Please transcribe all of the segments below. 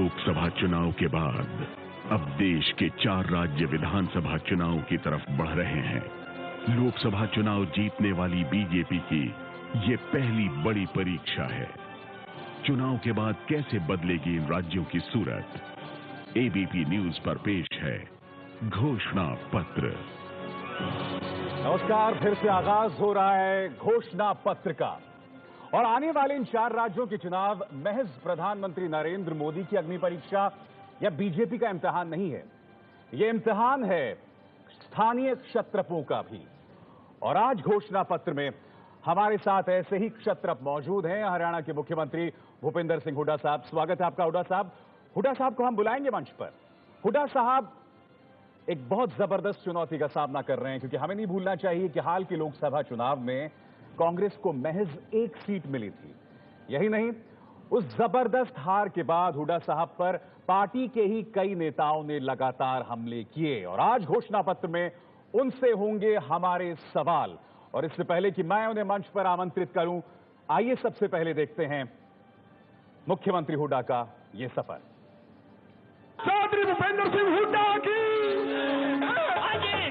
लोकसभा चुनाव के बाद अब देश के 4 राज्य विधानसभा चुनाव की तरफ बढ़ रहे हैं। लोकसभा चुनाव जीतने वाली बीजेपी की ये पहली बड़ी परीक्षा है। चुनाव के बाद कैसे बदलेगी इन राज्यों की सूरत? एबीपी न्यूज पर पेश है घोषणा पत्र। नमस्कार, फिर से आगाज हो रहा है घोषणा पत्र का। और आने वाले इन 4 राज्यों के चुनाव महज प्रधानमंत्री नरेंद्र मोदी की अग्नि परीक्षा या बीजेपी का इम्तिहान नहीं है। यह इम्तिहान है स्थानीय क्षत्रपों का भी। और आज घोषणा पत्र में हमारे साथ ऐसे ही क्षत्रप मौजूद हैं। हरियाणा के मुख्यमंत्री भूपेंद्र सिंह हुड्डा साहब, स्वागत है आपका हुड्डा साहब। हुड्डा साहब को हम बुलाएंगे मंच पर। हुड्डा साहब एक बहुत जबरदस्त चुनौती का सामना कर रहे हैं, क्योंकि हमें नहीं भूलना चाहिए कि हाल के लोकसभा चुनाव में कांग्रेस को महज 1 सीट मिली थी। यही नहीं, उस जबरदस्त हार के बाद हुड्डा साहब पर पार्टी के ही कई नेताओं ने लगातार हमले किए। और आज घोषणा पत्र में उनसे होंगे हमारे सवाल। और इससे पहले कि मैं उन्हें मंच पर आमंत्रित करूं, आइए सबसे पहले देखते हैं मुख्यमंत्री हुड्डा का यह सफर। चौधरी भूपेंद्र सिंह हुड्डा की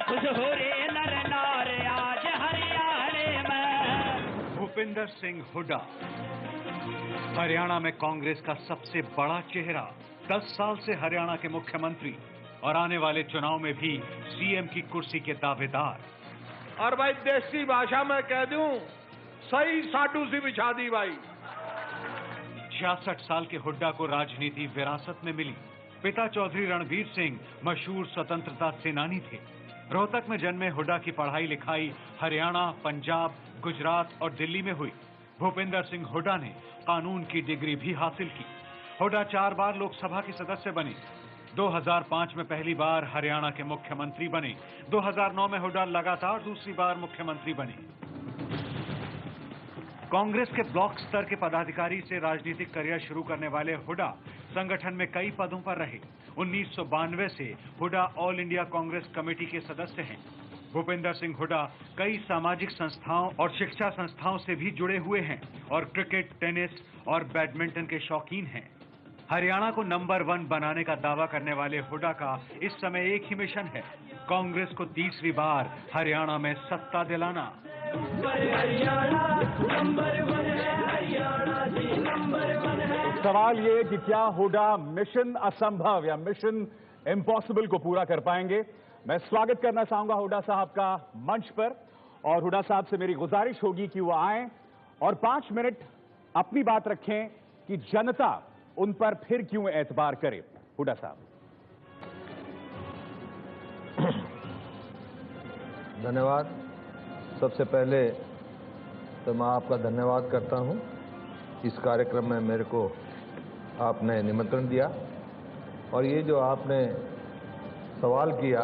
खुश हो रे नर नार आज हरियाणे में। भूपेंद्र सिंह हुड्डा हरियाणा में कांग्रेस का सबसे बड़ा चेहरा, 10 साल से हरियाणा के मुख्यमंत्री और आने वाले चुनाव में भी सीएम की कुर्सी के दावेदार। और भाई देसी भाषा में कह दूं, सही साटू सी बिछा दी भाई। 66 साल के हुड्डा को राजनीति विरासत में मिली। पिता चौधरी रणवीर सिंह मशहूर स्वतंत्रता सेनानी थे। रोहतक में जन्मे हुड्डा की पढ़ाई लिखाई हरियाणा, पंजाब, गुजरात और दिल्ली में हुई। भूपेंद्र सिंह हुड्डा ने कानून की डिग्री भी हासिल की। हुड्डा 4 बार लोकसभा के सदस्य बने। 2005 में पहली बार हरियाणा के मुख्यमंत्री बने। 2009 में हुड्डा लगातार दूसरी बार मुख्यमंत्री बने। कांग्रेस के ब्लॉक स्तर के पदाधिकारी से राजनीतिक करियर शुरू करने वाले हुड्डा संगठन में कई पदों पर रहे। 1992 से Hooda all India Congress committee के सदस्य हैं। भूपेंद्र सिंह हुड्डा कई सामाजिक संस्थाओं और शिक्षा संस्थाओं से भी जुड़े हुए हैं और क्रिकेट, टेनिस और बैडमिंटन के शौकीन हैं। हरियाणा को नंबर 1 बनाने का दावा करने वाले हुड्डा का इस समय एक ही मिशन है, कांग्रेस को तीसरी बार हरियाणा में सत्ता दिलाना। सवाल ये कि क्या हुड्डा मिशन असंभव या मिशन इम्पॉसिबल को पूरा कर पाएंगे? मैं स्वागत करना चाहूंगा हुड्डा साहब का मंच पर। और हुड्डा साहब से मेरी गुजारिश होगी कि वो आएं और 5 मिनट अपनी बात रखें कि जनता उन पर फिर क्यों एतबार करे। हुड्डा साहब। धन्यवाद। सबसे पहले तो मैं आपका धन्यवाद करता हूं, इस कार्यक्रम में मेरे को आपने निमंत्रण दिया। और ये जो आपने सवाल किया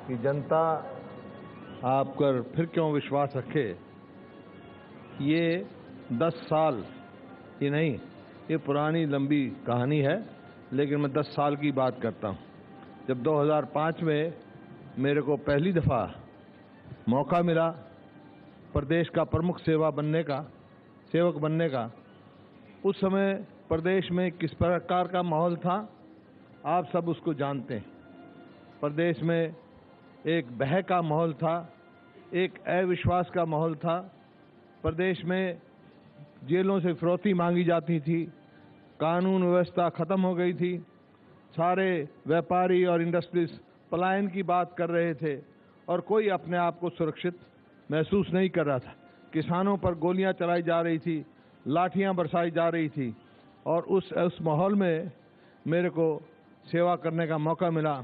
कि जनता आप पर फिर क्यों विश्वास रखे, ये 10 साल की नहीं, ये पुरानी लंबी कहानी है, लेकिन मैं 10 साल की बात करता हूँ। जब 2005 में मेरे को पहली दफ़ा मौका मिला प्रदेश का प्रमुख सेवक बनने का, उस समय प्रदेश में किस प्रकार का माहौल था आप सब उसको जानते हैं। प्रदेश में एक भय का माहौल था, एक अविश्वास का माहौल था। प्रदेश में जेलों से फिरौती मांगी जाती थी, कानून व्यवस्था खत्म हो गई थी, सारे व्यापारी और इंडस्ट्रीज पलायन की बात कर रहे थे और कोई अपने आप को सुरक्षित महसूस नहीं कर रहा था। किसानों पर गोलियां चलाई जा रही थी, लाठियां बरसाई जा रही थी। और उस माहौल में मेरे को सेवा करने का मौका मिला,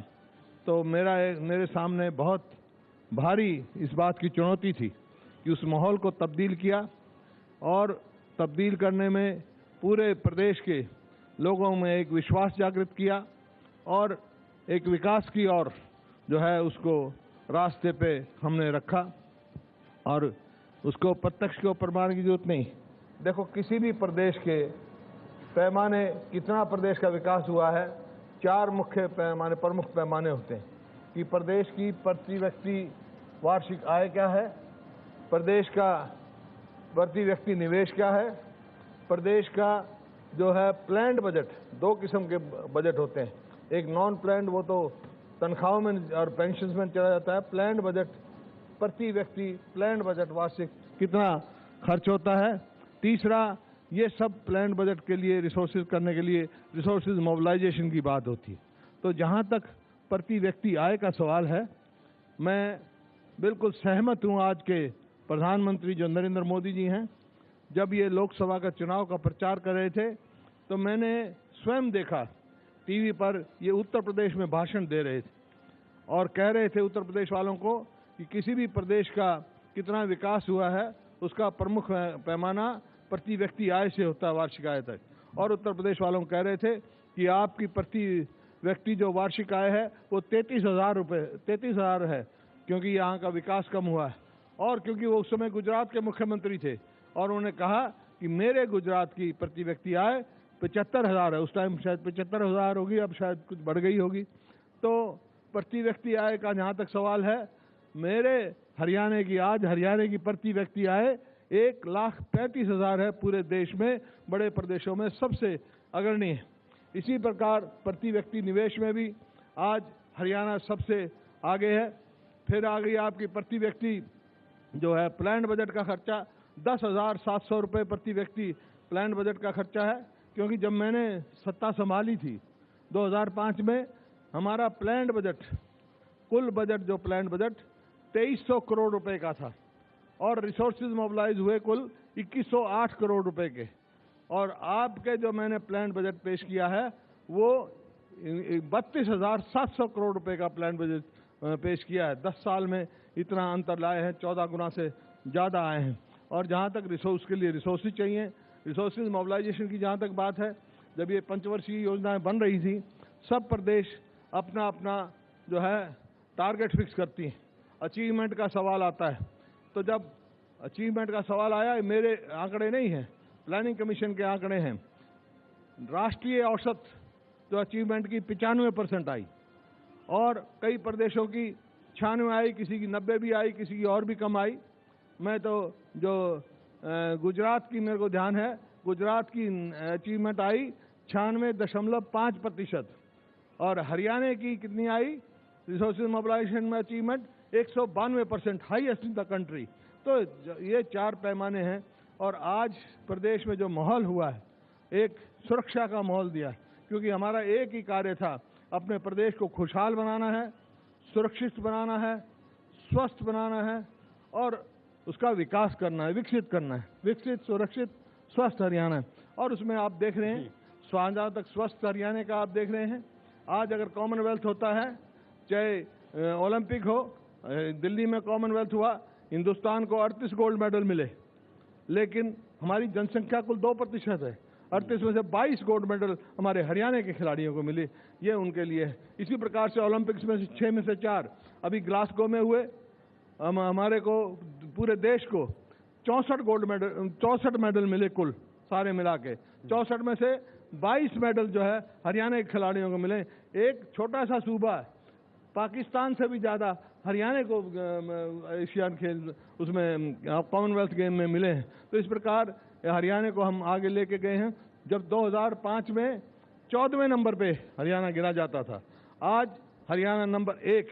तो मेरे सामने बहुत भारी इस बात की चुनौती थी कि उस माहौल को तब्दील किया और तब्दील करने में पूरे प्रदेश के लोगों में एक विश्वास जागृत किया और एक विकास की ओर जो है उसको रास्ते पे हमने रखा। और उसको प्रत्यक्ष के प्रमाण की जरूरत नहीं। देखो, किसी भी प्रदेश के पैमाने, कितना प्रदेश का विकास हुआ है, 4 मुख्य पैमाने, प्रमुख पैमाने होते हैं कि प्रदेश की प्रति व्यक्ति वार्षिक आय क्या है, प्रदेश का प्रति व्यक्ति निवेश क्या है, प्रदेश का जो है प्लान्ड बजट, दो किस्म के बजट होते हैं, एक नॉन प्लान्ड, वो तो तनख्वाहों में और पेंशन में चला जाता है। प्लान्ड बजट प्रति व्यक्ति, प्लान्ड बजट वार्षिक कितना खर्च होता है। तीसरा, ये सब प्लान्ड बजट के लिए रिसोर्सेज करने के लिए रिसोर्सेज मोबिलाइजेशन की बात होती है। तो जहाँ तक प्रति व्यक्ति आय का सवाल है, मैं बिल्कुल सहमत हूँ आज के प्रधानमंत्री जो नरेंद्र मोदी जी हैं, जब ये लोकसभा का चुनाव का प्रचार कर रहे थे तो मैंने स्वयं देखा टीवी पर, ये उत्तर प्रदेश में भाषण दे रहे थे और कह रहे थे उत्तर प्रदेश वालों को कि किसी भी प्रदेश का कितना विकास हुआ है उसका प्रमुख पैमाना प्रति व्यक्ति आय से होता है, वार्षिक आय तक। और उत्तर प्रदेश वालों को कह रहे थे कि आपकी प्रति व्यक्ति जो वार्षिक आय है वो 33,000 है, क्योंकि यहाँ का विकास कम हुआ है। और क्योंकि वो उस समय गुजरात के मुख्यमंत्री थे और उन्होंने कहा कि मेरे गुजरात की प्रति व्यक्ति आय 75,000 है, उस टाइम शायद 75,000 होगी, अब शायद कुछ बढ़ गई होगी। तो प्रति व्यक्ति आय का जहाँ तक सवाल है, मेरे हरियाणा की प्रति व्यक्ति आय 1,35,000 है, पूरे देश में बड़े प्रदेशों में सबसे अग्रणी है। इसी प्रकार प्रति व्यक्ति निवेश में भी आज हरियाणा सबसे आगे है। फिर आ गई आपकी प्रति व्यक्ति जो है प्लान्ड बजट का खर्चा, 10,700 रुपये प्रति व्यक्ति प्लान्ड बजट का खर्चा है। क्योंकि जब मैंने सत्ता संभाली थी 2005 में, हमारा प्लान्ड बजट, कुल बजट जो प्लान्ड बजट 2300 करोड़ रुपए का था और रिसोर्सेज मोबिलाइज हुए कुल 2108 करोड़ रुपए के। और आपके जो मैंने प्लान्ड बजट पेश किया है वो 32,700 करोड़ रुपए का प्लान्ड बजट पेश किया है। 10 साल में इतना अंतर लाए हैं, 14 गुना से ज़्यादा आए हैं। और जहाँ तक रिसोर्स के लिए रिसोर्सेज चाहिए, रिसोर्सेज मोबिलाइजेशन की जहाँ तक बात है, जब ये पंचवर्षीय योजनाएं बन रही थी, सब प्रदेश अपना अपना जो है टारगेट फिक्स करती हैं, अचीवमेंट का सवाल आता है। तो जब अचीवमेंट का सवाल आया, मेरे आंकड़े नहीं हैं, प्लानिंग कमीशन के आंकड़े हैं, राष्ट्रीय औसत जो अचीवमेंट की 95% आई और कई प्रदेशों की 96 आई, किसी की 90 भी आई, किसी की और भी कम आई। मैं तो जो गुजरात की मेरे को ध्यान है, गुजरात की अचीवमेंट आई 96.5% और हरियाणा की कितनी आई रिसोर्सेज मोबिलाइजेशन में achievement 192%, highest in the country. तो ये 4 पैमाने हैं। और आज प्रदेश में जो माहौल हुआ है, एक सुरक्षा का माहौल दिया है, क्योंकि हमारा एक ही कार्य था, अपने प्रदेश को खुशहाल बनाना है, सुरक्षित बनाना है, स्वस्थ बनाना है और उसका विकास करना है, विकसित करना है। विकसित, सुरक्षित, स्वस्थ हरियाणा है। और उसमें आप देख रहे हैं, जहाँ तक स्वस्थ हरियाणा का आप देख रहे हैं, आज अगर कॉमनवेल्थ होता है, चाहे ओलंपिक हो, दिल्ली में कॉमनवेल्थ हुआ, हिंदुस्तान को 38 गोल्ड मेडल मिले, लेकिन हमारी जनसंख्या कुल 2% है, 38 में से 22 गोल्ड मेडल हमारे हरियाणा के खिलाड़ियों को मिले, ये उनके लिए है। इसी प्रकार से ओलंपिक्स में से 6 में से 4 अभी ग्लासगो में हुए, हमारे को पूरे देश को 64 मेडल मिले कुल सारे मिला के। 64 में से 22 मेडल जो है हरियाणा के खिलाड़ियों को मिले। एक छोटा सा सूबा है, पाकिस्तान से भी ज़्यादा हरियाणा को एशियन खेल उसमें कॉमनवेल्थ गेम में मिले हैं। तो इस प्रकार हरियाणा को हम आगे लेके गए हैं। जब 2005 में 14वें नंबर पे हरियाणा गिरा जाता था, आज हरियाणा नंबर 1।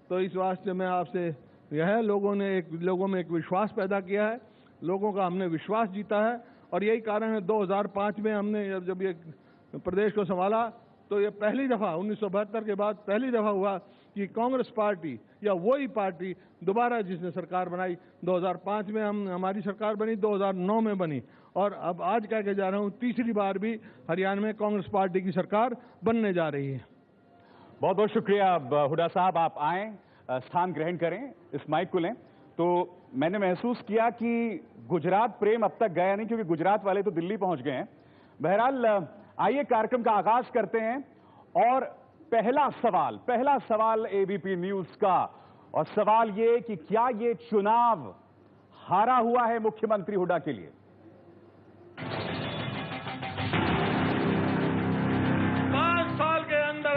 तो इस वास्ते में आपसे यह लोगों में एक विश्वास पैदा किया है, लोगों का हमने विश्वास जीता है। और यही कारण है 2005 में हमने जब ये प्रदेश को संभाला तो ये पहली दफा 1972 के बाद पहली दफा हुआ कि कांग्रेस पार्टी या वही पार्टी दोबारा जिसने सरकार बनाई, 2005 में हमारी सरकार बनी, 2009 में बनी और अब आज कह के जा रहा हूँ तीसरी बार भी हरियाणा में कांग्रेस पार्टी की सरकार बनने जा रही है। बहुत बहुत शुक्रिया हुड्डा साहब, आप आए, स्थान ग्रहण करें, इस माइक को लें। तो मैंने महसूस किया कि गुजरात प्रेम अब तक गया नहीं, क्योंकि गुजरात वाले तो दिल्ली पहुंच गए हैं। बहरहाल आइए कार्यक्रम का आगाज करते हैं और पहला सवाल एबीपी न्यूज का, और सवाल ये कि क्या ये चुनाव हारा हुआ है मुख्यमंत्री हुड्डा के लिए? 5 साल के अंदर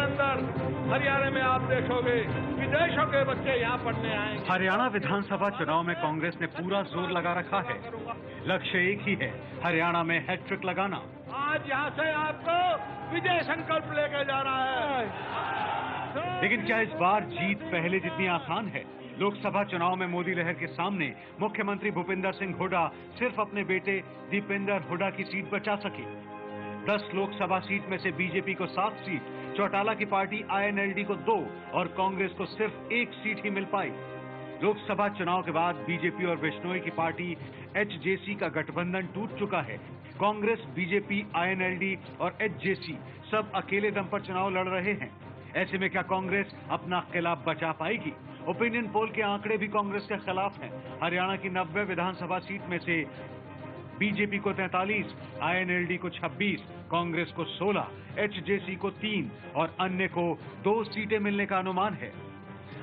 हरियाणा में आप देखोगे विदेशों के बच्चे यहाँ पढ़ने आएंगे। हरियाणा विधानसभा चुनाव में कांग्रेस ने पूरा जोर लगा रखा है। लक्ष्य एक ही है, हरियाणा में हैट्रिक लगाना। आज यहाँ से आपको विजय संकल्प लेके जाना है। लेकिन क्या इस बार जीत पहले जितनी आसान है? लोकसभा चुनाव में मोदी लहर के सामने मुख्यमंत्री भूपिंदर सिंह हुड्डा सिर्फ अपने बेटे दीपेंद्र हुड्डा की सीट बचा सके। 10 लोकसभा सीट में से बीजेपी को 7 सीट, चौटाला की पार्टी आईएनएलडी को 2 और कांग्रेस को सिर्फ 1 सीट ही मिल पाई। लोकसभा चुनाव के बाद बीजेपी और बिश्नोई की पार्टी एचजेसी का गठबंधन टूट चुका है। कांग्रेस, बीजेपी, आईएनएलडी और एचजेसी सब अकेले दम पर चुनाव लड़ रहे हैं। ऐसे में क्या कांग्रेस अपना किला बचा पाएगी? ओपिनियन पोल के आंकड़े भी कांग्रेस के खिलाफ हैं। हरियाणा की 90 विधानसभा सीट में से बीजेपी को 43, आईएनएलडी को 26, कांग्रेस को 16, एचजेसी को 3 और अन्य को 2 सीटें मिलने का अनुमान है।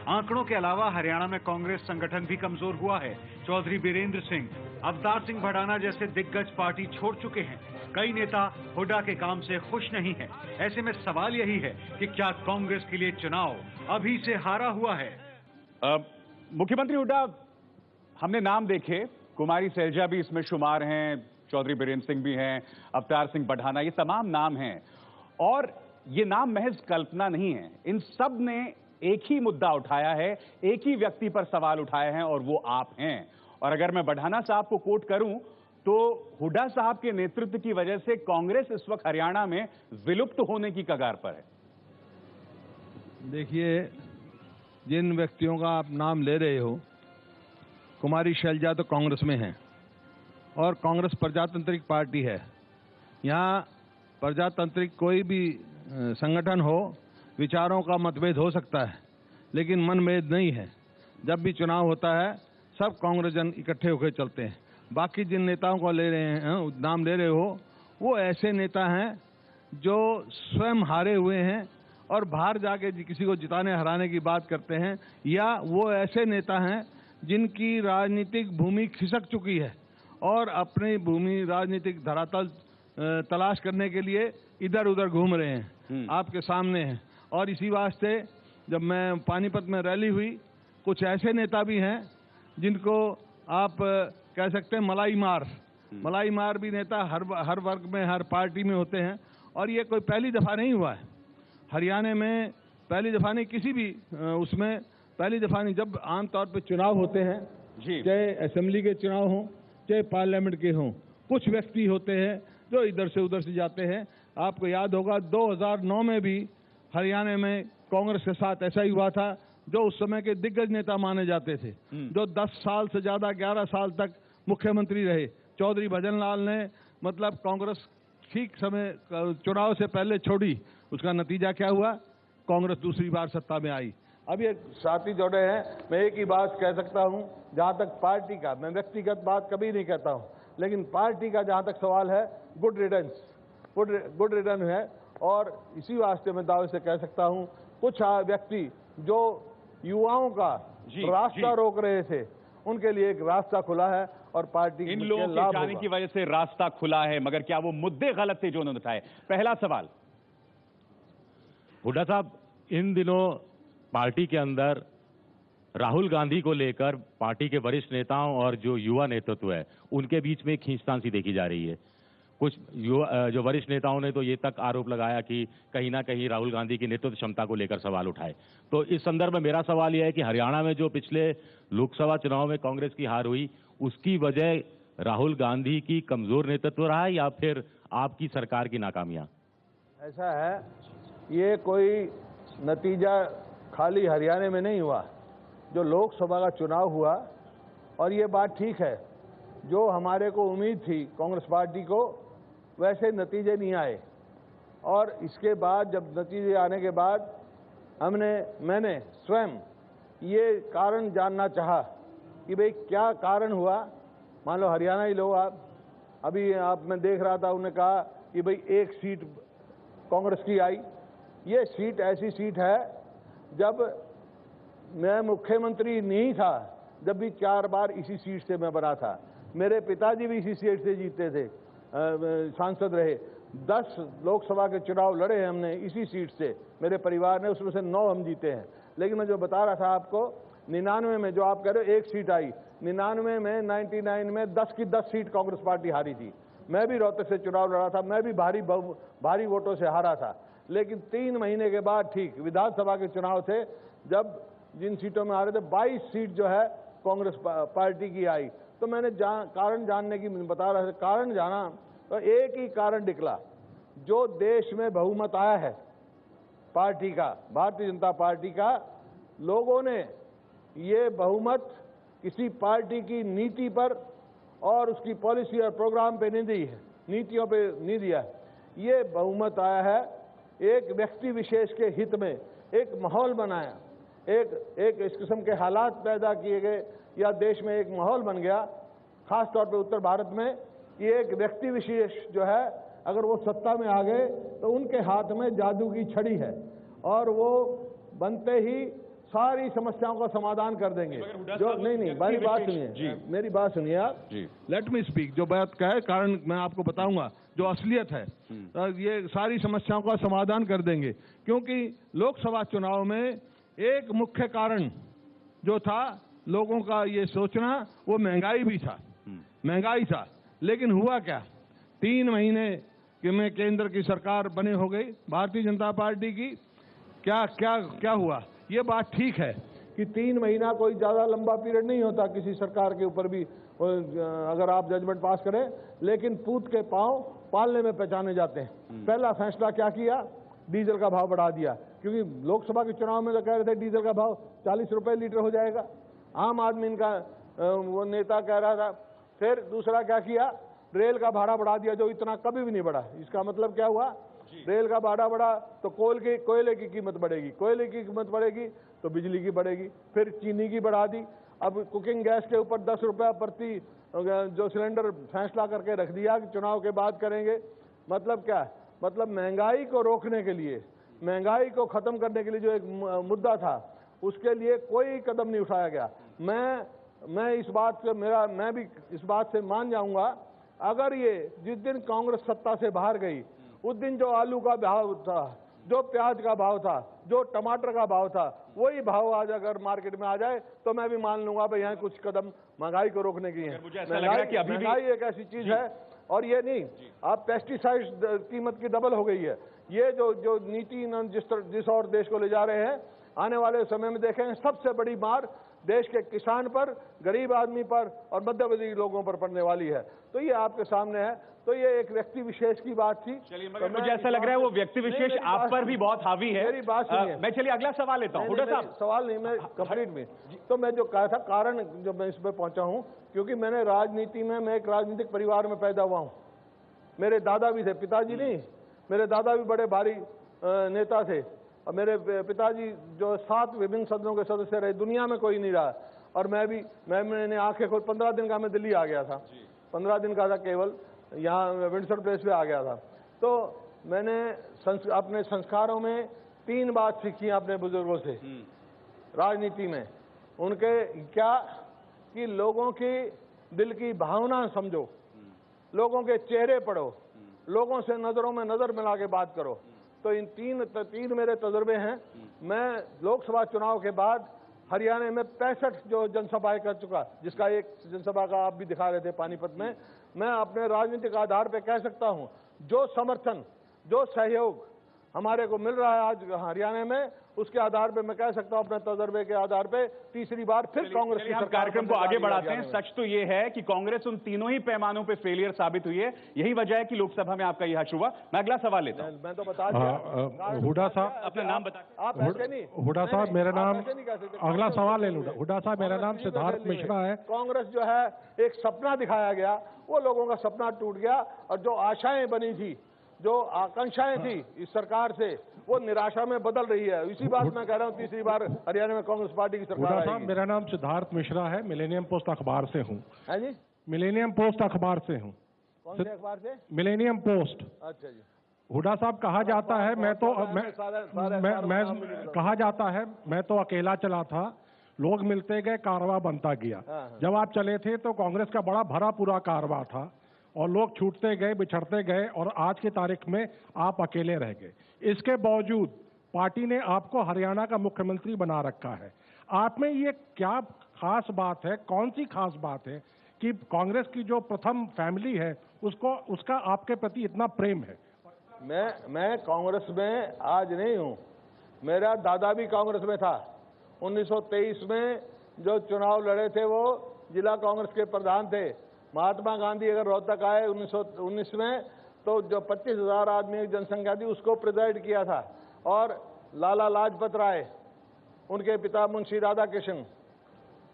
आंकड़ों के अलावा हरियाणा में कांग्रेस संगठन भी कमजोर हुआ है। चौधरी बीरेंद्र सिंह, अवतार सिंह भडाना जैसे दिग्गज पार्टी छोड़ चुके हैं। कई नेता हुड्डा के काम से खुश नहीं हैं। ऐसे में सवाल यही है कि क्या कांग्रेस के लिए चुनाव अभी से हारा हुआ है? मुख्यमंत्री हुड्डा, हमने नाम देखे, कुमारी सैलजा भी इसमें शुमार हैं, चौधरी बीरेंद्र सिंह भी हैं, अवतार सिंह भडाना, ये तमाम नाम हैं और ये नाम महज कल्पना नहीं है। इन सब ने एक ही मुद्दा उठाया है, एक ही व्यक्ति पर सवाल उठाए हैं और वो आप हैं। और अगर मैं भडाना साहब को कोट करूं तो हुड्डा साहब के नेतृत्व की वजह से कांग्रेस इस वक्त हरियाणा में विलुप्त होने की कगार पर है। देखिए, जिन व्यक्तियों का आप नाम ले रहे हो, कुमारी शैलजा तो कांग्रेस में हैं और कांग्रेस प्रजातांत्रिक पार्टी है। यहाँ प्रजातांत्रिक कोई भी संगठन हो, विचारों का मतभेद हो सकता है लेकिन मनभेद नहीं है। जब भी चुनाव होता है सब कांग्रेस जन इकट्ठे होकर चलते हैं। बाकी जिन नेताओं को ले रहे हैं, नाम ले रहे हो, वो ऐसे नेता हैं जो स्वयं हारे हुए हैं और बाहर जाके किसी को जिताने हराने की बात करते हैं, या वो ऐसे नेता हैं जिनकी राजनीतिक भूमि खिसक चुकी है और अपनी भूमि राजनीतिक धरातल तलाश करने के लिए इधर उधर घूम रहे हैं, आपके सामने हैं। और इसी वास्ते जब मैं पानीपत में रैली हुई, कुछ ऐसे नेता भी हैं जिनको आप कह सकते हैं मलाई मार भी नेता हर वर्ग में, हर पार्टी में होते हैं। और ये कोई पहली दफा नहीं हुआ है हरियाणा में, पहली दफा नहीं, किसी भी उसमें पहली दफा नहीं। जब आमतौर पे चुनाव होते हैं, चाहे असेंबली के चुनाव हों चाहे पार्लियामेंट के हों, कुछ व्यक्ति होते हैं जो इधर से उधर से जाते हैं। आपको याद होगा 2009 में भी हरियाणा में कांग्रेस के साथ ऐसा ही हुआ था, जो उस समय के दिग्गज नेता माने जाते थे, जो 10 साल से ज्यादा 11 साल तक मुख्यमंत्री रहे। चौधरी भजन लाल ने मतलब कांग्रेस ठीक समय चुनाव से पहले छोड़ी, उसका नतीजा क्या हुआ? कांग्रेस दूसरी बार सत्ता में आई। अब ये साथी जोड़े हैं, मैं एक ही बात कह सकता हूं, जहां तक पार्टी का, मैं व्यक्तिगत बात कभी नहीं कहता हूं, लेकिन पार्टी का जहां तक सवाल है, गुड रिडन है। और इसी वास्ते मैं दावे से कह सकता हूं, कुछ व्यक्ति जो युवाओं का रास्ता रोक रहे थे, उनके लिए एक रास्ता खुला है और पार्टी इन लोगों के जाने की वजह से रास्ता खुला है। मगर क्या वो मुद्दे गलत थे जो उन्होंने उठाए? पहला सवाल, हुड्डा साहब, इन दिनों पार्टी के अंदर राहुल गांधी को लेकर पार्टी के वरिष्ठ नेताओं और जो युवा नेतृत्व है उनके बीच में खींचतान सी देखी जा रही है। कुछ जो वरिष्ठ नेताओं ने तो ये तक आरोप लगाया कि कहीं ना कहीं राहुल गांधी की नेतृत्व क्षमता को लेकर सवाल उठाए। तो इस संदर्भ में मेरा सवाल यह है कि हरियाणा में जो पिछले लोकसभा चुनाव में कांग्रेस की हार हुई, उसकी वजह राहुल गांधी की कमजोर नेतृत्व रहा है या फिर आपकी सरकार की नाकामियां? ऐसा है, ये कोई नतीजा खाली हरियाणा में नहीं हुआ, जो लोकसभा का चुनाव हुआ, और ये बात ठीक है, जो हमारे को उम्मीद थी कांग्रेस पार्टी को, वैसे नतीजे नहीं आए। और इसके बाद जब नतीजे आने के बाद मैंने स्वयं ये कारण जानना चाहा कि भाई क्या कारण हुआ। मान लो हरियाणा ही लो आप, अभी मैं देख रहा था, उन्होंने कहा कि भाई 1 सीट कांग्रेस की आई। ये सीट ऐसी सीट है, जब मैं मुख्यमंत्री नहीं था, जब भी 4 बार इसी सीट से मैं बना था, मेरे पिताजी भी इसी सीट से जीते थे, सांसद रहे। 10 लोकसभा के चुनाव लड़े हैं हमने इसी सीट से, मेरे परिवार ने, उसमें से 9 हम जीते हैं। लेकिन मैं जो बता रहा था आपको, 99 में जो आप कह रहे हो 1 सीट आई, 99 में 99 में 10 की 10 सीट कांग्रेस पार्टी हारी थी। मैं भी रोहतक से चुनाव लड़ा था, मैं भी भारी वोटों से हारा था। लेकिन 3 महीने के बाद ठीक विधानसभा के चुनाव थे, जब जिन सीटों में आ रहे थे 22 सीट जो है कांग्रेस पार्टी की आई। तो मैंने कारण जानने की बता रहा था, कारण जाना तो एक ही कारण निकला, जो देश में बहुमत आया है पार्टी का, भारतीय जनता पार्टी का, लोगों ने ये बहुमत किसी पार्टी की नीति पर और उसकी पॉलिसी और प्रोग्राम पे नहीं दी है, नीतियों पे नहीं दिया। ये बहुमत आया है एक व्यक्ति विशेष के हित में, एक माहौल बनाया, एक इस किस्म के हालात पैदा किए गए या देश में एक माहौल बन गया, खास तौर पे उत्तर भारत में, कि एक व्यक्ति विशेष जो है अगर वो सत्ता में आ गए तो उनके हाथ में जादू की छड़ी है और वो बनते ही सारी समस्याओं का समाधान कर देंगे। जो नहीं मेरी बात सुनिए, मेरी बात सुनिए आप, लेट मी स्पीक। जो बात का है कारण मैं आपको बताऊंगा, जो असलियत है ये सारी समस्याओं का समाधान कर देंगे। क्योंकि लोकसभा चुनाव में एक मुख्य कारण जो था लोगों का ये सोचना, वो महंगाई भी था, महंगाई था। लेकिन हुआ क्या, 3 महीने कि में केंद्र की सरकार बने हो गई भारतीय जनता पार्टी की, क्या क्या क्या हुआ? ये बात ठीक है कि 3 महीना कोई ज्यादा लंबा पीरियड नहीं होता किसी सरकार के ऊपर भी, अगर आप जजमेंट पास करें, लेकिन पूत के पांव पालने में पहचाने जाते हैं। पहला फैसला क्या किया, डीजल का भाव बढ़ा दिया, क्योंकि लोकसभा के चुनाव में तो कह रहे थे डीजल का भाव 40 रुपए लीटर हो जाएगा, आम आदमी इनका वो नेता कह रहा था। फिर दूसरा क्या किया, रेल का भाड़ा बढ़ा दिया, जो इतना कभी भी नहीं बढ़ा। इसका मतलब क्या हुआ, रेल का भाड़ा बढ़ा तो कोयले की कीमत बढ़ेगी, कोयले की कीमत बढ़ेगी तो बिजली की बढ़ेगी। फिर चीनी की बढ़ा दी, अब कुकिंग गैस के ऊपर 10 रुपया प्रति जो सिलेंडर फैसला करके रख दिया कि चुनाव के बाद करेंगे। मतलब क्या, मतलब महंगाई को रोकने के लिए, महंगाई को खत्म करने के लिए जो एक मुद्दा था, उसके लिए कोई कदम नहीं उठाया गया। मैं इस बात से मैं भी इस बात से मान जाऊंगा, अगर ये जिस दिन कांग्रेस सत्ता से बाहर गई, उस दिन जो आलू का भाव था, जो प्याज का भाव था, जो टमाटर का भाव था, वही भाव आज अगर मार्केट में आ जाए तो मैं भी मान लूंगा भाई यहाँ कुछ कदम महंगाई को रोकने की है। मुझे ऐसा लग रहा है कि अभी महंगाई एक ऐसी चीज है, और ये नहीं, आप पेस्टिसाइड कीमत की डबल हो गई है। ये जो नीति जिस और देश को ले जा रहे हैं, आने वाले समय में देखें सबसे बड़ी मार देश के किसान पर, गरीब आदमी पर और मध्यवर्गीय लोगों पर पड़ने वाली है। तो ये आपके सामने है। तो ये एक व्यक्ति विशेष की बात थी। चलिए, मगर मुझे ऐसा लग रहा है वो व्यक्ति विशेष आप पर भी बहुत हावी है। मेरी बात सुनिए, मैं चलिए अगला सवाल लेता हूँ। हुड्डा साहब, सवाल नहीं, मैं कंप्लीट में तो मैं जो कहा था कारण, जो मैं इस पर पहुंचा हूँ, क्योंकि मैंने राजनीति में, मैं एक राजनीतिक परिवार में पैदा हुआ हूँ। मेरे दादा भी थे, पिताजी नहीं, मेरे दादा भी बड़े भारी नेता थे, और मेरे पिताजी जो 7 विभिन्न सदनों के सदस्य रहे, दुनिया में कोई नहीं रहा। और मैंने आंखें खोल 15 दिन का मैं दिल्ली आ गया था, 15 दिन का था केवल, यहाँ विंडसर प्लेस पे आ गया था। तो मैंने अपने संस्कारों में 3 बात सीखी अपने बुजुर्गों से राजनीति में। उनके क्या, कि लोगों की दिल की भावना समझो, लोगों के चेहरे पढ़ो, लोगों से नजरों में नजर मिला के बात करो। तो इन तीन मेरे तजुर्बे हैं। मैं लोकसभा चुनाव के बाद हरियाणा में 65 जो जनसभाएं कर चुका, जिसका एक जनसभा का आप भी दिखा रहे थे पानीपत में। मैं अपने राजनीतिक आधार पे कह सकता हूं, जो समर्थन, जो सहयोग हमारे को मिल रहा है आज हरियाणा में, उसके आधार पे मैं कह सकता हूं, अपने तजुर्बे के आधार पे, तीसरी बार फिर कांग्रेस की हम सरकार कार्यक्रम को आगे बढ़ाते हैं। सच तो ये है कि कांग्रेस उन तीनों ही पैमानों पे फेलियर साबित हुई है। यही वजह है कि लोकसभा में आपका यह हुआ। मैं अगला सवाल लेता हूं। मैं तो बता दिया। हुड्डा साहब, अपना नाम बता। आप ऐसे नहीं, हुड्डा साहब मेरा नाम, ऐसे नहीं कह सकते। अगला सवाल ले लूँ। हुड्डा साहब मेरा नाम सिद्धार्थ मिश्रा है। कांग्रेस जो है एक सपना दिखाया गया, वो लोगों का सपना टूट गया, और जो आशाएं बनी थी, जो आकांक्षाएं थी इस सरकार से, वो निराशा में बदल रही है। इसी बात मैं कह रहा हूँ, तीसरी बार हरियाणा में कांग्रेस पार्टी की सरकार हुड्डा साहब आएगी। मेरा नाम सिद्धार्थ मिश्रा है, मिलेनियम पोस्ट अखबार से हूँ। है जी, मिलेनियम पोस्ट अखबार से हूँ। कौन से अखबार से? Millennium post. अच्छा जी। हुड्डा साहब कहा जाता है, मैं कहा जाता है मैं तो अकेला चला था, लोग मिलते गए, कारवां बनता गया। जब आप चले थे तो कांग्रेस का बड़ा भरा पूरा कारवां था, और लोग छूटते गए, बिछड़ते गए, और आज की तारीख में आप अकेले रह गए। इसके बावजूद पार्टी ने आपको हरियाणा का मुख्यमंत्री बना रखा है। आप में ये क्या खास बात है, कौन सी खास बात है कि कांग्रेस की जो प्रथम फैमिली है उसका आपके प्रति इतना प्रेम है? मैं कांग्रेस में आज नहीं हूं, मेरा दादा भी कांग्रेस में था। 1923 में जो चुनाव लड़े थे वो जिला कांग्रेस के प्रधान थे। महात्मा गांधी अगर रोहतक आए 1919 में तो जो 25,000 आदमी की जनसंख्या थी उसको प्रिजाइड किया था। और लाला लाजपत राय, उनके पिता मुंशी राधा कृष्ण,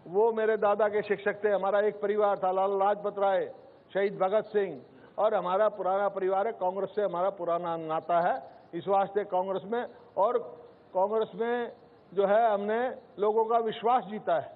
वो मेरे दादा के शिक्षक थे। हमारा एक परिवार था, लाला लाजपत राय, शहीद भगत सिंह, और हमारा पुराना परिवार है। कांग्रेस से हमारा पुराना नाता है, इस वास्ते कांग्रेस में, और कांग्रेस में जो है हमने लोगों का विश्वास जीता है।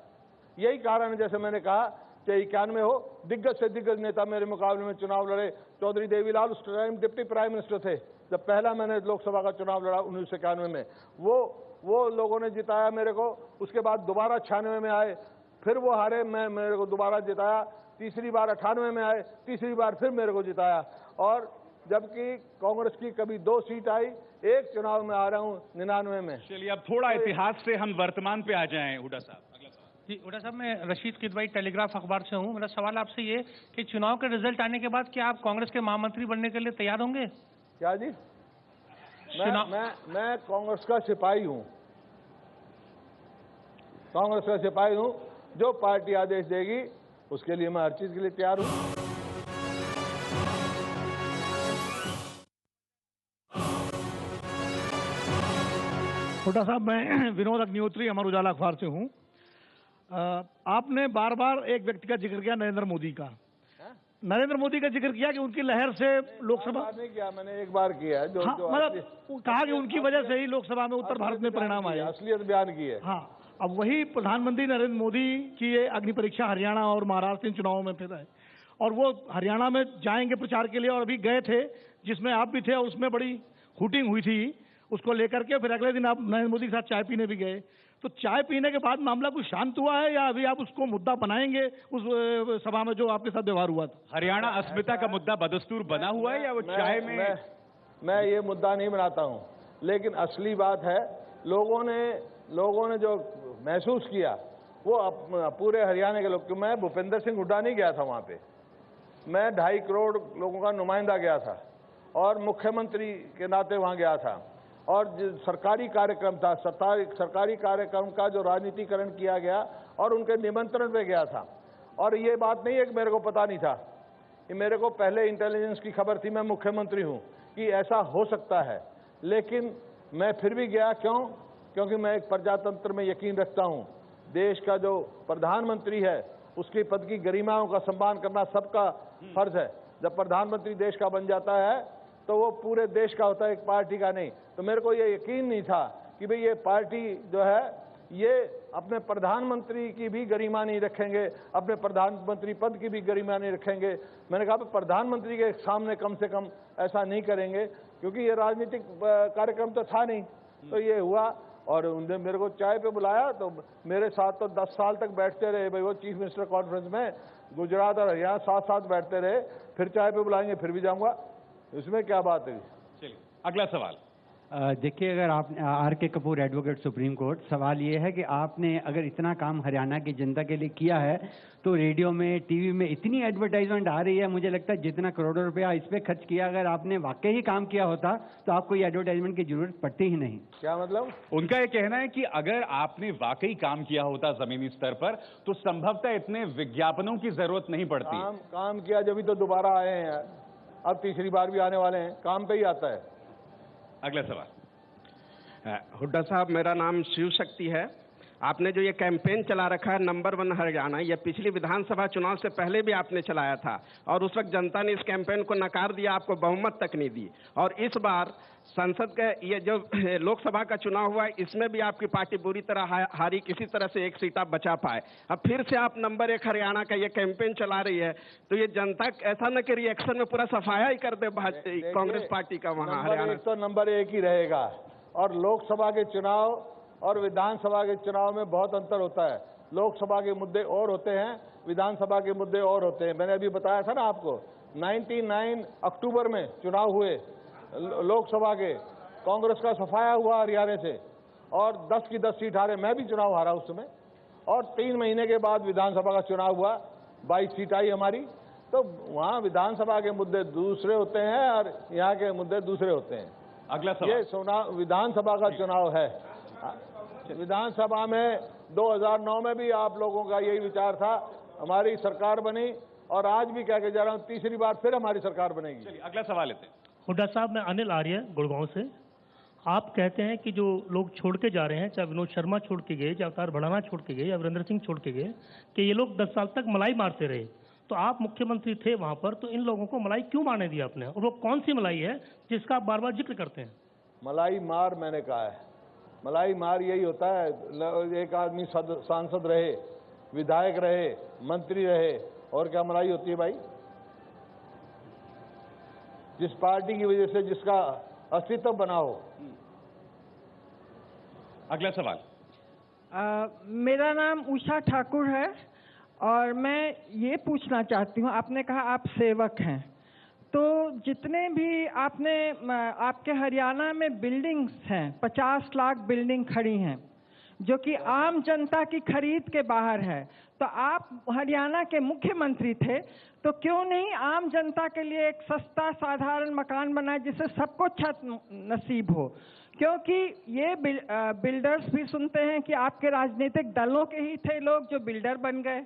यही कारण है, जैसे मैंने कहा, चाहे 91 हो, दिग्गज से दिग्गज नेता मेरे मुकाबले में चुनाव लड़े। चौधरी देवीलाल उस टाइम डिप्टी प्राइम मिनिस्टर थे जब पहला मैंने लोकसभा का चुनाव लड़ा 1991 में। वो लोगों ने जिताया मेरे को। उसके बाद दोबारा 96 में आए, फिर वो हारे, मेरे को दोबारा जिताया। तीसरी बार 98 में आए, तीसरी बार फिर मेरे को जिताया। और जबकि कांग्रेस की कभी 2 सीट आई, एक चुनाव में आ रहा हूं 99 में। चलिए अब थोड़ा इतिहास से हम वर्तमान पे आ जाएं। हुड्डा साहब, अगला सवाल। जी हुड्डा साहब, मैं रशीद किदवाई टेलीग्राफ अखबार से हूं। मेरा सवाल आपसे ये कि चुनाव के रिजल्ट आने के बाद क्या आप कांग्रेस के महामंत्री बनने के लिए तैयार होंगे? क्या जी? मैं कांग्रेस का सिपाही हूं, कांग्रेस का सिपाही हूं। जो पार्टी आदेश देगी उसके लिए मैं हर चीज के लिए तैयार हूं। हुड्डा साहब, मैं विनोद अग्निहोत्री, अमर उजाला अखबार से हूं। आपने बार बार एक व्यक्ति का जिक्र किया, नरेंद्र मोदी का। नरेंद्र मोदी का जिक्र किया कि उनकी लहर से लोकसभा नहीं किया, मैंने एक बार किया है। मतलब कहा कि उनकी वजह से ही लोकसभा में उत्तर भारत में परिणाम आए, असलियत बयान की है। हाँ, अब वही प्रधानमंत्री नरेंद्र मोदी की ये अग्नि परीक्षा हरियाणा और महाराष्ट्र इन चुनावों में फिर है, और वो हरियाणा में जाएंगे प्रचार के लिए, और अभी गए थे जिसमें आप भी थे, और उसमें बड़ी हूटिंग हुई थी उसको लेकर के। फिर अगले दिन आप नरेंद्र मोदी के साथ चाय पीने भी गए। तो चाय पीने के बाद मामला कुछ शांत हुआ है, या अभी आप उसको मुद्दा बनाएंगे उस सभा में जो आपके साथ व्यवहार हुआ था? हरियाणा अस्मिता का मुद्दा बदस्तूर बना हुआ है या वो चाय में? मैं ये मुद्दा नहीं बनाता हूं, लेकिन असली बात है लोगों ने जो महसूस किया वो पूरे हरियाणा के लोग। मैं भूपेंद्र सिंह हुड्डा नहीं गया था वहां पे, मैं 2.5 करोड़ लोगों का नुमाइंदा गया था, और मुख्यमंत्री के नाते वहां गया था, और जो सरकारी कार्यक्रम था, सरकारी कार्यक्रम का जो राजनीतिकरण किया गया, और उनके निमंत्रण पे गया था। और ये बात नहीं है कि मेरे को पता नहीं था, कि मेरे को पहले इंटेलिजेंस की खबर थी, मैं मुख्यमंत्री हूं, कि ऐसा हो सकता है। लेकिन मैं फिर भी गया, क्यों? क्योंकि मैं एक प्रजातंत्र में यकीन रखता हूं। देश का जो प्रधानमंत्री है उसके पद की गरिमाओं का सम्मान करना सबका फर्ज है। जब प्रधानमंत्री देश का बन जाता है तो वो पूरे देश का होता है, एक पार्टी का नहीं। तो मेरे को ये यकीन नहीं था कि भाई ये पार्टी जो है ये अपने प्रधानमंत्री की भी गरिमा नहीं रखेंगे, अपने प्रधानमंत्री पद की भी गरिमा नहीं रखेंगे। मैंने कहा प्रधानमंत्री के सामने कम से कम ऐसा नहीं करेंगे, क्योंकि ये राजनीतिक कार्यक्रम तो था नहीं। तो ये हुआ, और उन्होंने मेरे को चाय पे बुलाया, तो मेरे साथ तो 10 साल तक बैठते रहे भाई। वो चीफ मिनिस्टर कॉन्फ्रेंस में गुजरात और हरियाणा साथ बैठते रहे। फिर चाय पे बुलाएंगे फिर भी जाऊंगा, इसमें क्या बात है? चलिए अगला सवाल। देखिए, अगर आप R K. Kapoor, advocate, supreme court, सवाल ये है कि आपने अगर इतना काम हरियाणा की जनता के लिए किया है तो रेडियो में, टीवी में इतनी एडवर्टाइजमेंट आ रही है, मुझे लगता है जितना करोड़ों रुपया इस पे खर्च किया, अगर आपने वाकई ही काम किया होता तो आपको ये एडवर्टाइजमेंट की जरूरत पड़ती ही नहीं। क्या मतलब? उनका ये कहना है कि अगर आपने वाकई काम किया होता जमीनी स्तर पर तो संभवतः इतने विज्ञापनों की जरूरत नहीं पड़ती। काम किया जब तो दोबारा आए हैं, अब तीसरी बार भी आने वाले हैं, काम पे ही आता है। अगला सवाल। हुड्डा साहब, मेरा नाम शिव शक्ति है। आपने जो ये कैंपेन चला रखा है नंबर 1 हरियाणा, ये पिछली विधानसभा चुनाव से पहले भी आपने चलाया था, और उस वक्त जनता ने इस कैंपेन को नकार दिया, आपको बहुमत तक नहीं दी। और इस बार संसद का ये जो लोकसभा का चुनाव हुआ है, इसमें भी आपकी पार्टी बुरी तरह हारी, किसी तरह से एक सीट आप बचा पाए। अब फिर से आप नंबर 1 हरियाणा का ये कैंपेन चला रही है, तो ये जनता ऐसा न कि रिएक्शन में पूरा सफाया ही कर दे कांग्रेस पार्टी का वहाँ हरियाणा। तो नंबर 1 ही रहेगा, और लोकसभा के चुनाव और विधानसभा के चुनाव में बहुत अंतर होता है। लोकसभा के मुद्दे और होते हैं, विधानसभा के मुद्दे और होते हैं। मैंने अभी बताया था ना आपको, 99 अक्टूबर में चुनाव हुए लोकसभा के, कांग्रेस का सफाया हुआ हरियाणा से, और 10 की 10 सीट हारे। मैं भी चुनाव हारा उस समय, और 3 महीने के बाद विधानसभा का चुनाव हुआ, 22 सीट आई हमारी। तो वहाँ विधानसभा के मुद्दे दूसरे होते हैं और यहाँ के मुद्दे दूसरे होते हैं। अगला सवाल। ये चुनाव विधानसभा का चुनाव है। विधानसभा में 2009 में भी आप लोगों का यही विचार था, हमारी सरकार बनी और आज भी कह के जा रहा हूँ तीसरी बार फिर हमारी सरकार बनेगी। चलिए अगला सवाल लेते हैं। हुड्डा साहब, मैं अनिल आर्य गुड़गांव से। आप कहते हैं कि जो लोग छोड़ के जा रहे हैं, चाहे विनोद शर्मा छोड़ के गए, चाहे अवतार भड़ाना छोड़ के गए या वीरेंद्र सिंह छोड़ के गए, कि ये लोग 10 साल तक मलाई मारते रहे। तो आप मुख्यमंत्री थे वहां पर, तो इन लोगों को मलाई क्यों मारने दिया आपने? और वो कौन सी मलाई है जिसका आप बार बार जिक्र करते हैं? मलाई मार मैंने कहा है, मलाई मार यही होता है, एक आदमी सांसद रहे, विधायक रहे, मंत्री रहे, और क्या मलाई होती है भाई? जिस पार्टी की वजह से जिसका अस्तित्व बना हो। अगला सवाल। मेरा नाम उषा ठाकुर है और मैं ये पूछना चाहती हूँ, आपने कहा आप सेवक हैं, तो जितने भी आपके हरियाणा में बिल्डिंग्स हैं, 50 लाख बिल्डिंग खड़ी हैं जो कि आम जनता की खरीद के बाहर है, तो आप हरियाणा के मुख्यमंत्री थे, तो क्यों नहीं आम जनता के लिए एक सस्ता साधारण मकान बनाए जिससे सबको छत नसीब हो? क्योंकि ये बिल्डर्स भी सुनते हैं कि आपके राजनीतिक दलों के ही थे लोग जो बिल्डर बन गए।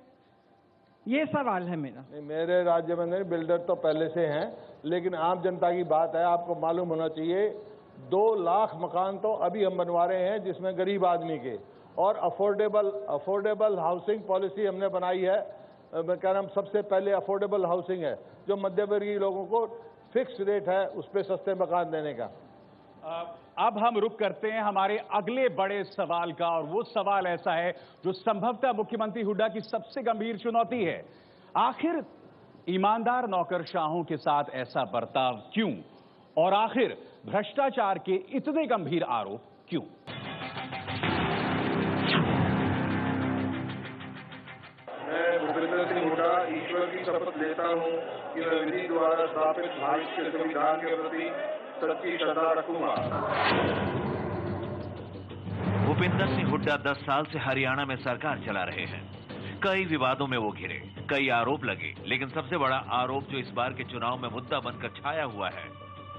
ये सवाल है मेरा। नहीं, मेरे राज्य में नहीं, बिल्डर तो पहले से हैं, लेकिन आम जनता की बात है, आपको मालूम होना चाहिए 2 लाख मकान तो अभी हम बनवा रहे हैं जिसमें गरीब आदमी के, और अफोर्डेबल हाउसिंग पॉलिसी हमने बनाई है। मैं कह रहा हूँ सबसे पहले अफोर्डेबल हाउसिंग है, जो मध्यवर्गीय लोगों को फिक्स रेट है उस पर सस्ते मकान देने का। अब हम रुक करते हैं हमारे अगले बड़े सवाल का, और वो सवाल ऐसा है जो संभवतः मुख्यमंत्री हुड्डा की सबसे गंभीर चुनौती है। आखिर ईमानदार नौकरशाहों के साथ ऐसा बर्ताव क्यों, और आखिर भ्रष्टाचार के इतने गंभीर आरोप क्यों? मैं भूपेंद्र सिंह हुड्डा ईश्वर की शपथ लेता हूं कि मैं विधि द्वारा स्थापित भारत के संविधान के प्रति सच्ची श्रद्धा रखूंगा। भूपेंद्र सिंह हुड्डा 10 साल से हरियाणा में सरकार चला रहे हैं। कई विवादों में वो घिरे, कई आरोप लगे, लेकिन सबसे बड़ा आरोप जो इस बार के चुनाव में मुद्दा बनकर छाया हुआ है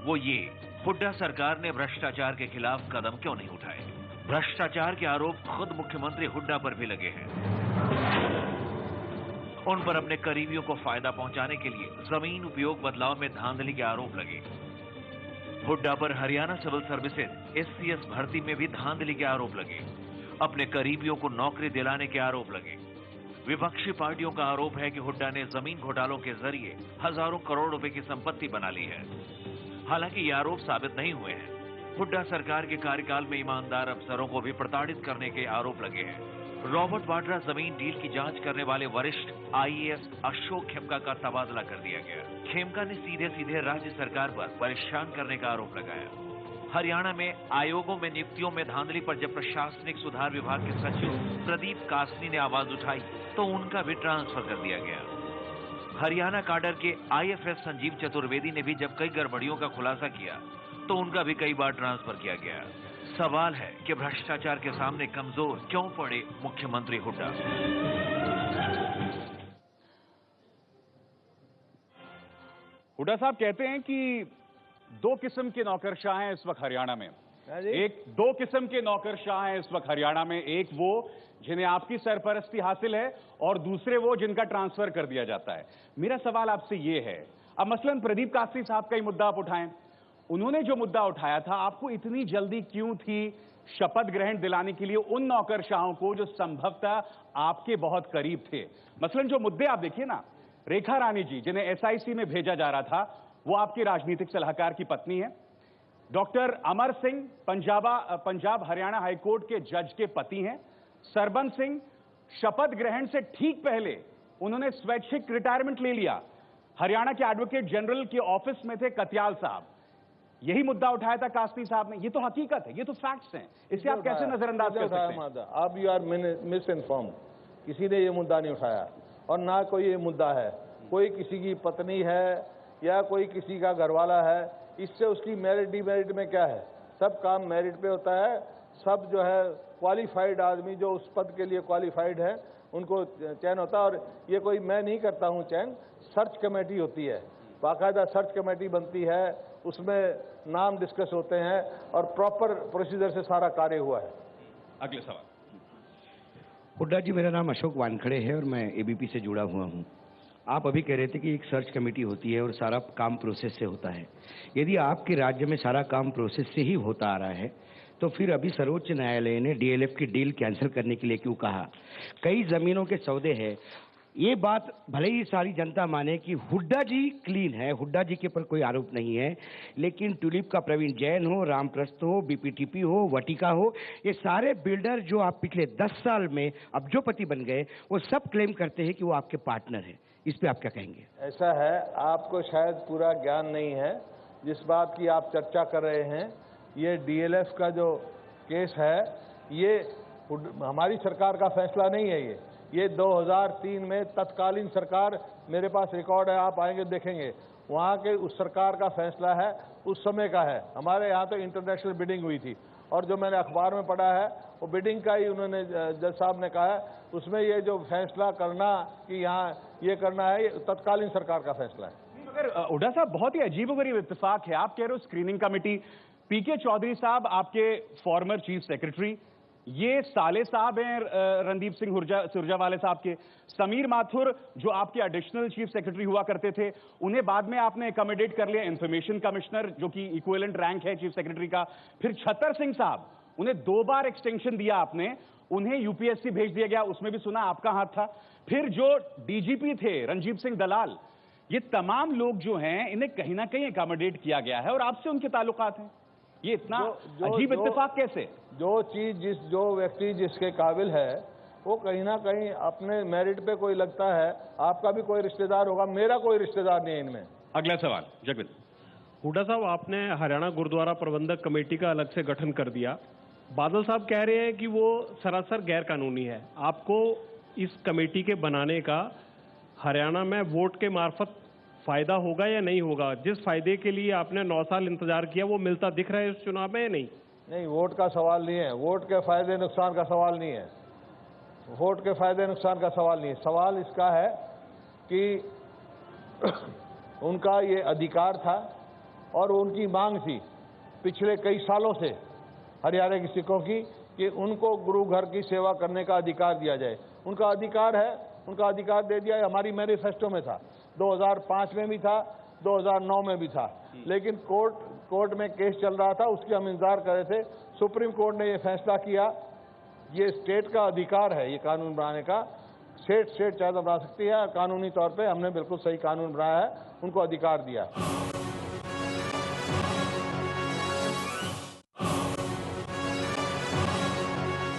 वो ये, हुड्डा सरकार ने भ्रष्टाचार के खिलाफ कदम क्यों नहीं उठाए? भ्रष्टाचार के आरोप खुद मुख्यमंत्री हुड्डा पर भी लगे हैं। उन पर अपने करीबियों को फायदा पहुंचाने के लिए जमीन उपयोग बदलाव में धांधली के आरोप लगे। हुड्डा पर हरियाणा सिविल सर्विसेज SCS भर्ती में भी धांधली के आरोप लगे। अपने करीबियों को नौकरी दिलाने के आरोप लगे। विपक्षी पार्टियों का आरोप है कि हुड्डा ने जमीन घोटालों के जरिए हजारों करोड़ रुपए की संपत्ति बना ली है। हालांकि ये आरोप साबित नहीं हुए हैं। हुड्डा सरकार के कार्यकाल में ईमानदार अफसरों को भी प्रताड़ित करने के आरोप लगे हैं। रॉबर्ट वाड्रा जमीन डील की जांच करने वाले वरिष्ठ IAS अशोक खेमका का तबादला कर दिया गया। खेमका ने सीधे सीधे राज्य सरकार पर परेशान करने का आरोप लगाया। हरियाणा में आयोगों में नियुक्तियों में धांधली पर जब प्रशासनिक सुधार विभाग के सचिव प्रदीप कासनी ने आवाज उठाई तो उनका भी ट्रांसफर कर दिया गया। हरियाणा काडर के IFS संजीव चतुर्वेदी ने भी जब कई गड़बड़ियों का खुलासा किया तो उनका भी कई बार ट्रांसफर किया गया। सवाल है कि भ्रष्टाचार के सामने कमजोर क्यों पड़े मुख्यमंत्री हुड्डा? हुड्डा साहब कहते हैं कि 2 किस्म के नौकरशाह हैं इस वक्त हरियाणा में। एक 2 किस्म के नौकरशाह हैं इस वक्त हरियाणा में, एक वो जिन्हें आपकी सरपरस्ती हासिल है और दूसरे वो जिनका ट्रांसफर कर दिया जाता है। मेरा सवाल आपसे ये है, अब मसलन प्रदीप कासनी साहब का ही मुद्दा आप उठाएं, उन्होंने जो मुद्दा उठाया था, आपको इतनी जल्दी क्यों थी शपथ ग्रहण दिलाने के लिए उन नौकरशाहों को जो संभवतः आपके बहुत करीब थे? मसलन जो मुद्दे आप देखिए ना, रेखा रानी जी जिन्हें SIC में भेजा जा रहा था वो आपके राजनीतिक सलाहकार की पत्नी है। डॉक्टर अमर सिंह पंजाब हरियाणा हाईकोर्ट के जज के पति हैं। सरबन सिंह शपथ ग्रहण से ठीक पहले उन्होंने स्वैच्छिक रिटायरमेंट ले लिया। हरियाणा के एडवोकेट जनरल के ऑफिस में थे कत्याल साहब। यही मुद्दा उठाया था कासनी साहब ने। ये तो हकीकत है, ये तो फैक्ट्स हैं, इसे आप कैसे नजरअंदाज कर सकते हैं? आप यू आर मिस इन्फॉर्म। किसी ने ये मुद्दा नहीं उठाया और ना कोई ये मुद्दा है। कोई किसी की पत्नी है या कोई किसी का घरवाला है, इससे उसकी मेरिट डिमेरिट में क्या है? सब काम मेरिट पे होता है। सब जो है क्वालिफाइड आदमी जो उस पद के लिए क्वालिफाइड है उनको चयन होता है। और ये कोई मैं नहीं करता हूं चयन, सर्च कमेटी होती है, बाकायदा सर्च कमेटी बनती है, उसमें नाम डिस्कस होते हैं और प्रॉपर प्रोसीजर से सारा कार्य हुआ है। अगले सवाल। हुड्डा जी, मेरा नाम अशोक वानखड़े है और मैं एबीपी से जुड़ा हुआ हूँ। आप अभी कह रहे थे कि एक सर्च कमेटी होती है और सारा काम प्रोसेस से होता है। यदि आपके राज्य में सारा काम प्रोसेस से ही होता आ रहा है तो फिर अभी सर्वोच्च न्यायालय ने डीएलएफ की डील कैंसिल करने के लिए क्यों कहा? कई जमीनों के सौदे हैं। ये बात भले ही सारी जनता माने कि हुड्डा जी क्लीन है, हुड्डा जी के ऊपर कोई आरोप नहीं है, लेकिन ट्यूलिप का प्रवीण जैन हो, रामप्रस्थ हो, बीपीटीपी हो, वटिका हो, ये सारे बिल्डर जो आप पिछले 10 साल में अब्जोपति बन गए, वो सब क्लेम करते हैं कि वो आपके पार्टनर हैं। इस पे आप क्या कहेंगे? ऐसा है, आपको शायद पूरा ज्ञान नहीं है जिस बात की आप चर्चा कर रहे हैं। ये डीएलएफ का जो केस है, ये हमारी सरकार का फैसला नहीं है। ये 2003 में तत्कालीन सरकार, मेरे पास रिकॉर्ड है, आप आएंगे देखेंगे, वहाँ के उस सरकार का फैसला है, उस समय का है। हमारे यहाँ तो इंटरनेशनल बिडिंग हुई थी और जो मैंने अखबार में पढ़ा है वो बिडिंग का ही उन्होंने, जज साहब ने कहा है, उसमें ये जो फैसला करना कि यहाँ ये करना है, ये तत्कालीन सरकार का फैसला है। मगर हुड्डा साहब, बहुत ही अजीबोगरीब इत्तेफाक है। आप कह रहे हो स्क्रीनिंग कमेटी, पीके चौधरी साहब आपके फॉर्मर चीफ सेक्रेटरी, ये साले साहब हैं रणदीप सिंह सुरजावाला साहब के, समीर माथुर जो आपके एडिशनल चीफ सेक्रेटरी हुआ करते थे, उन्हें बाद में आपने अकोमोडेट कर लिया इंफॉर्मेशन कमिश्नर, जो कि इक्विवेलेंट रैंक है चीफ सेक्रेटरी का। फिर छतर सिंह साहब, उन्हें 2 बार एक्सटेंशन दिया आपने, उन्हें यूपीएससी भेज दिया गया, उसमें भी सुना आपका हाथ था। फिर जो डीजीपी थे रणजीत सिंह दलाल, ये तमाम लोग जो हैं, इन्हें कहीं ना कहीं अकोमोडेट किया गया है और आपसे उनके ताल्लुकात हैं। ये इतना अजीब इत्तेफाक कैसे? जो व्यक्ति जिसके काबिल है, वो कहीं ना कहीं अपने मेरिट पे कोई लगता है। आपका भी कोई रिश्तेदार होगा, मेरा कोई रिश्तेदार नहीं है इनमें। अगला सवाल, जगविंद। हुड्डा साहब, आपने हरियाणा गुरुद्वारा प्रबंधक कमेटी का अलग से गठन कर दिया। बादल साहब कह रहे हैं कि वो सरासर गैर कानूनी है। आपको इस कमेटी के बनाने का हरियाणा में वोट के मार्फत फायदा होगा या नहीं होगा? जिस फायदे के लिए आपने 9 साल इंतजार किया, वो मिलता दिख रहा है इस चुनाव में या नहीं? नहीं, वोट का सवाल नहीं है, वोट के फायदे नुकसान का सवाल नहीं है, वोट के फायदे नुकसान का सवाल नहीं है। सवाल इसका है कि उनका ये अधिकार था और उनकी मांग थी पिछले कई सालों से हरियाणा के सिखों की कि उनको गुरु घर की सेवा करने का अधिकार दिया जाए। उनका अधिकार है, उनका अधिकार दे दिया है। हमारी मैनिफेस्टो में था, 2005 में भी था, 2009 में भी था, लेकिन कोर्ट में केस चल रहा था, उसकी हम इंतजार कर रहे थे। सुप्रीम कोर्ट ने ये फैसला किया, ये स्टेट का अधिकार है ये कानून बनाने का। स्टेट चाहे तो बना सकती है, कानूनी तौर पे हमने बिल्कुल सही कानून बनाया है, उनको अधिकार दिया।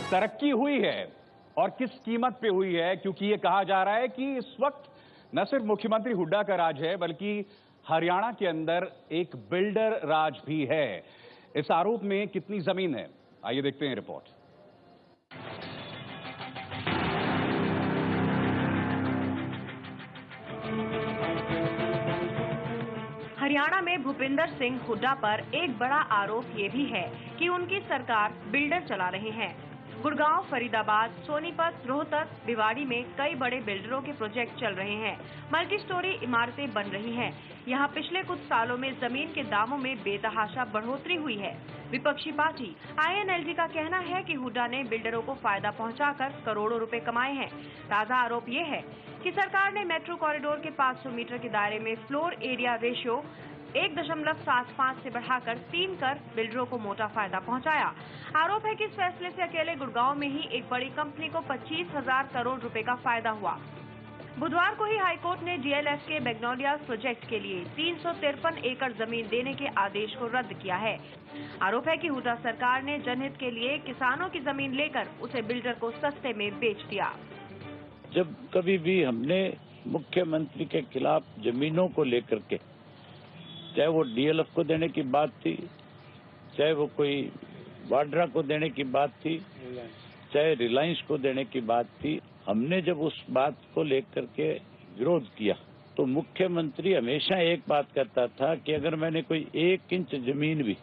तरक्की हुई है और किस कीमत पे हुई है, क्योंकि ये कहा जा रहा है कि इस वक्त न सिर्फ मुख्यमंत्री हुड्डा का राज है, बल्कि हरियाणा के अंदर एक बिल्डर राज भी है। इस आरोप में कितनी जमीन है, आइए देखते हैं रिपोर्ट। हरियाणा में भूपिंदर सिंह हुड्डा पर एक बड़ा आरोप ये भी है कि उनकी सरकार बिल्डर चला रहे हैं। गुड़गांव, फरीदाबाद, सोनीपत, रोहतक, भिवाड़ी में कई बड़े बिल्डरों के प्रोजेक्ट चल रहे हैं। मल्टी स्टोरी इमारतें बन रही हैं। यहां पिछले कुछ सालों में जमीन के दामों में बेतहाशा बढ़ोतरी हुई है। विपक्षी पार्टी आईएनएलडी का कहना है कि हुड्डा ने बिल्डरों को फायदा पहुंचाकर करोड़ों रुपए कमाए हैं। ताजा आरोप ये है कि सरकार ने मेट्रो कॉरिडोर के 500 मीटर के दायरे में फ्लोर एरिया रेशियो 1.75 से बढ़ाकर 3 कर बिल्डरों को मोटा फायदा पहुंचाया। आरोप है कि इस फैसले से अकेले गुड़गांव में ही एक बड़ी कंपनी को 25,000 करोड़ रुपए का फायदा हुआ। बुधवार को ही हाईकोर्ट ने डीएलएफ के मैग्नोलियाज प्रोजेक्ट के लिए 353 एकड़ जमीन देने के आदेश को रद्द किया है। आरोप है कि हुड्डा सरकार ने जनहित के लिए किसानों की जमीन लेकर उसे बिल्डर को सस्ते में बेच दिया। जब कभी भी हमने मुख्यमंत्री के खिलाफ जमीनों को लेकर के, चाहे वो डीएलएफ को देने की बात थी, चाहे वो कोई वाड्रा को देने की बात थी, चाहे रिलायंस को देने की बात थी, हमने जब उस बात को लेकर के विरोध किया तो मुख्यमंत्री हमेशा एक बात कहता था कि अगर मैंने कोई 1 इंच जमीन भी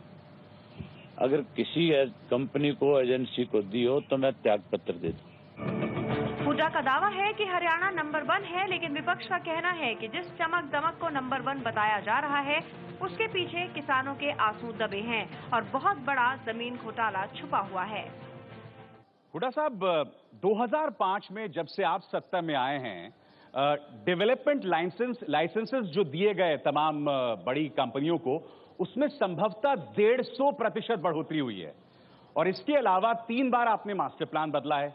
अगर किसी कंपनी को, एजेंसी को दी हो तो मैं त्याग पत्र दे दूं। हुड्डा का दावा है कि हरियाणा नंबर 1 है, लेकिन विपक्ष का कहना है कि जिस चमक दमक को नंबर 1 बताया जा रहा है उसके पीछे किसानों के आंसू दबे हैं और बहुत बड़ा जमीन घोटाला छुपा हुआ है। हुड्डा साहब, 2005 में जब से आप सत्ता में आए हैं, डेवलपमेंट लाइसेंसेस जो दिए गए तमाम बड़ी कंपनियों को, उसमें संभवतः 150% बढ़ोतरी हुई है और इसके अलावा 3 बार आपने मास्टर प्लान बदला है।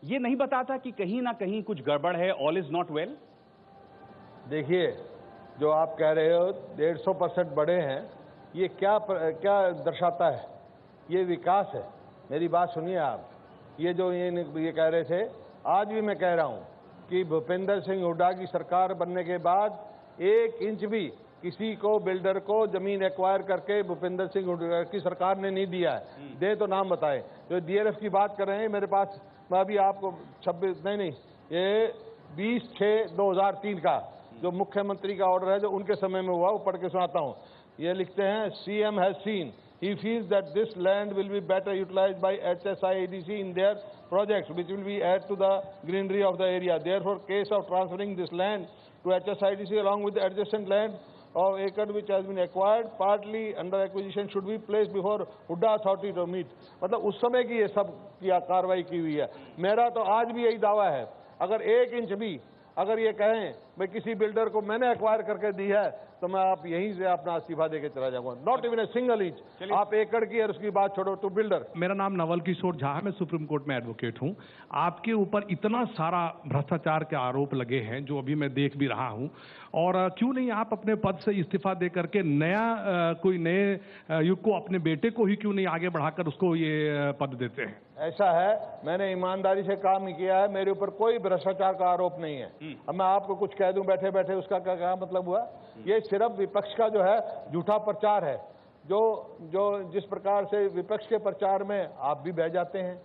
ये नहीं बताता कि कहीं ना कहीं कुछ गड़बड़ है, ऑल इज नॉट वेल? देखिए, जो आप कह रहे हो 150% बढ़े हैं, ये क्या दर्शाता है? ये विकास है। मेरी बात सुनिए आप, ये जो ये कह रहे थे, आज भी मैं कह रहा हूं कि भूपेंद्र सिंह हुड्डा की सरकार बनने के बाद 1 इंच भी किसी को, बिल्डर को जमीन एक्वायर करके भूपेंद्र सिंह हुड्डा की सरकार ने नहीं दिया है। दे तो नाम बताएं। जो डीएलएफ की बात कर रहे हैं, मेरे पास, मैं अभी आपको 26 नहीं, ये 20/6/2003 का जो मुख्यमंत्री का ऑर्डर है, जो उनके समय में हुआ, वो पढ़ के सुनाता हूँ। ये लिखते हैं, CM has seen, he feels that this land will be better utilized by HSIADC in their projects, which will be add to the greenery of the area. Therefore, case of transferring this land to HSIADC along with the adjacent land of acre which has been acquired partly under acquisition should be placed before Huda authority to meet. मतलब उस समय की ये सब की कार्रवाई की हुई है। मेरा तो आज भी यही दावा है, अगर 1 इंच भी अगर ये कहें भाई किसी बिल्डर को मैंने एक्वायर करके दी है, तो मैं आप यहीं से अपना इस्तीफा देके चला जाऊंगा। Not even a single inch. आप एकड़ की और उसकी बात छोड़ो, टू बिल्डर। मेरा नाम नवल किशोर झा है, मैं सुप्रीम कोर्ट में एडवोकेट हूं। आपके ऊपर इतना सारा भ्रष्टाचार के आरोप लगे हैं, जो अभी मैं देख भी रहा हूं, और क्यों नहीं आप अपने पद से इस्तीफा दे करके कोई नए युग को, अपने बेटे को ही क्यों नहीं आगे बढ़ाकर उसको ये पद देते हैं? ऐसा है, मैंने ईमानदारी से काम ही किया है, मेरे ऊपर कोई भ्रष्टाचार का आरोप नहीं है। अब मैं आपको कुछ कह दूं बैठे बैठे, उसका क्या मतलब हुआ? ये सिर्फ विपक्ष का जो है झूठा प्रचार है। जो जिस प्रकार से विपक्ष के प्रचार में आप भी बह जाते हैं,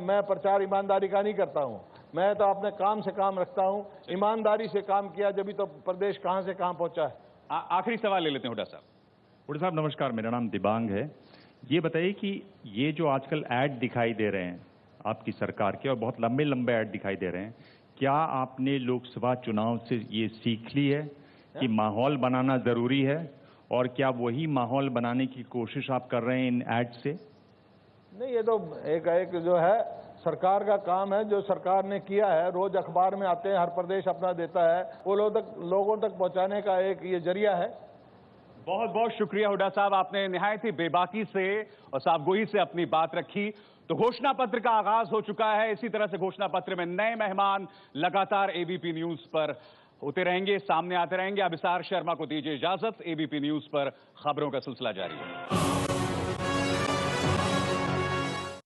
मैं प्रचार ईमानदारी का नहीं करता हूं। मैं तो अपने काम से काम रखता हूं, ईमानदारी से काम किया, जब तो प्रदेश कहां से कहां पहुंचा है। आखिरी सवाल ले लेते हैं हुड्डा साहब। हुड्डा साहब नमस्कार, मेरा नाम दिबांग है। ये बताइए कि ये जो आजकल ऐड दिखाई दे रहे हैं आपकी सरकार के, और बहुत लंबे लंबे ऐड दिखाई दे रहे हैं, क्या आपने लोकसभा चुनाव से ये सीख ली है कि माहौल बनाना जरूरी है, और क्या वही माहौल बनाने की कोशिश आप कर रहे हैं इन ऐड से? नहीं, ये तो एक जो है सरकार का काम है। जो सरकार ने किया है, रोज अखबार में आते हैं, हर प्रदेश अपना देता है, वो लोगों तक पहुंचाने का एक ये जरिया है। बहुत बहुत शुक्रिया हुड्डा साहब, आपने निहायत ही बेबाकी से और साफगोई से अपनी बात रखी। तो घोषणा पत्र का आगाज हो चुका है। इसी तरह से घोषणा पत्र में नए मेहमान लगातार एबीपी न्यूज पर होते रहेंगे, सामने आते रहेंगे। अभिसार शर्मा को दीजिए इजाजत। एबीपी न्यूज पर खबरों का सिलसिला जारी है।